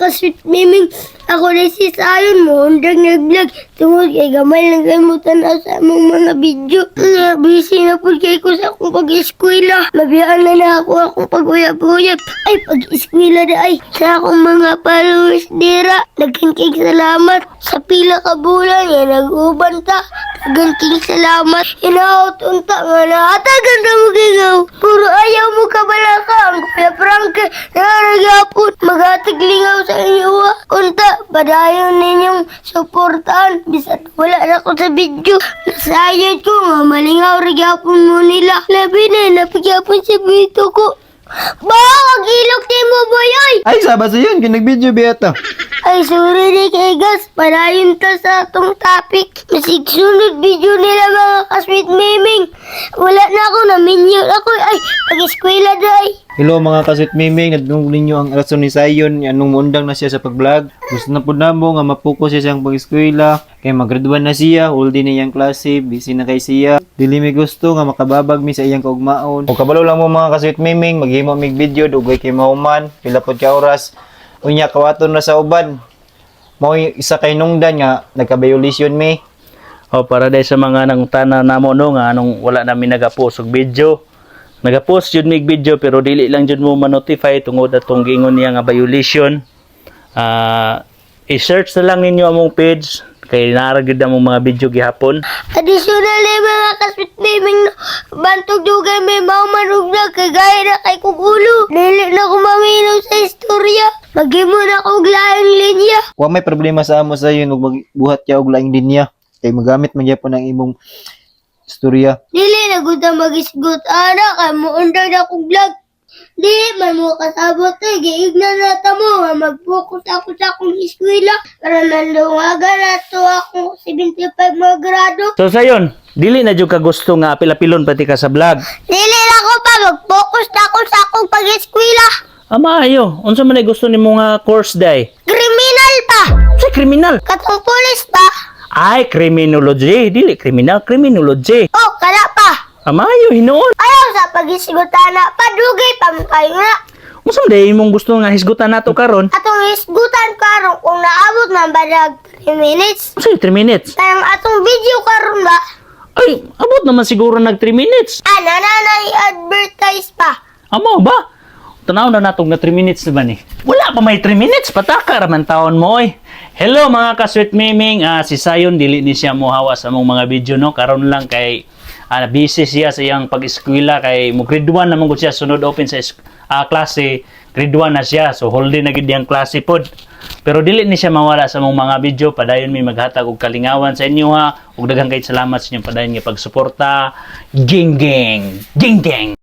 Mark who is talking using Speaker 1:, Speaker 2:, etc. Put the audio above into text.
Speaker 1: ka-sweet miming. Ako na si Sayon mo, undang nag-vlog. Tungod kay gamay lang gamutan na sa among mga video. Busy na po kay ko sa akong pag-eskwela. Mabiyaan na ako akong pag-uyab-uyab. Ay, pag-eskwela na ay. Sa akong mga followers dira. Nagkingking salamat. Sa pila ka bulan, yan nag-uban ta. Nagkingking salamat. Inaot unta nga na. Atagan na mo gigaw. Puro ayaw mo kabalaka. Ang kuya Franke, naragapon. Mag-atag lingaw sa inyo. Unta, padayon ninyong suportahan. Bisan wala na ako sa video. Nasayad ko nga malingaw regapon mo nila. Labi na, napagapon sa video ko. Wag ilok din mo, boy, oy!
Speaker 2: Ay, sabas yun, kinag-video biyata.
Speaker 1: Ay, sorry di kay Gas. Padayon ta sa atong topic. Masig sunod video nila mga ka-sweet miming. Wala na ako, na-menu ako. Ay, pag-eskwela na ay.
Speaker 2: Hello mga kasweet miming, nadungog ninyo ang rason ni Sayon, anong mundang na siya sa pag-vlog. Gusto na po na mo nga mapuko siya siyang pag-eskwela. Kaya mag-graduate na siya, uldi na iyang klase, busy na kay siya. Dili mi gusto nga makababag mi sa iyang kaugmaon. O kabalo lang mo mga kasweet miming, maghimo mig video, dugay kay mahuman, pila pod ka oras. Unya kawaton na sa uban. Mao isa kay nungdan nga nagka-violation mi.
Speaker 3: O para dahil sa mga nangutana namo no nga anong wala namin nagapost og video. Nagapost jud mig video pero dili lang jud mo ma-notify tungod atong giingon niya nga violation. I-search na lang ninyo among page kay naara gyud among mga video gihapon.
Speaker 1: Additional mga ka-sweet miming no. Bantog dugay may maumanugdag kay gaya na kay kugulo. Dili na ko maminaw sa istorya. Maghimo na kog laing linya.
Speaker 2: Wa may problema sa amo Sayon ug magbuhat ka og laing linya. Kay magamit man gyapon ang imong istorya.
Speaker 1: Dili na gud na magisgot ana kay muundang na kog vlog. Dili man mo kasabot eh. Giignan na ta mo nga mag-focus ako sa akong eskwela para nalungagan na to akong 75 mga grado.
Speaker 3: So sayon, dili na jud ka gusto nga apil-apilon pati ka sa vlog.
Speaker 1: Dili na ko pa mag-focus na ako sa akong pag-eskwela.
Speaker 3: Maayo, unsa man ay gusto nimo nga course day?
Speaker 1: Kriminal pa.
Speaker 3: Sa kriminal.
Speaker 1: Katong pulis pa.
Speaker 3: Ay, criminology, dili kriminal, criminology.
Speaker 1: Oh, kana pa.
Speaker 3: Maayo hinuon.
Speaker 1: Ayaw sa pag-isgutan na padugay pa mo kayo nga.
Speaker 3: Unsa man day imong gusto nga hisgutan nato karon?
Speaker 1: Atong isgutan karon kung naabot na ba dag 3 minutes.
Speaker 3: Unsa 3 minutes?
Speaker 1: Tayong atong video karon ba?
Speaker 3: Ay, abot naman siguro nag 3 minutes.
Speaker 1: Nanay advertise pa.
Speaker 3: Amo ba? Tanaw na natong na 3 minutes na ba ni? Wala pa may 3 minutes, pataka raman taon mo oy. Hello mga ka-sweet miming, si Sayon dili ni siya mohawa sa among mga video no, karon lang kay busy siya sa iyang pag-eskwela kay mo grade 1 naman gud siya sunod open sa klase, grade 1 na siya. So holiday na gid diyang klase pod. Pero dili ni siya mawala sa among mga video, padayon mi maghatag og kalingawan sa inyo ha. Ug daghang kay salamat sa inyong padayon nga pagsuporta. Ging ging. Ging ging.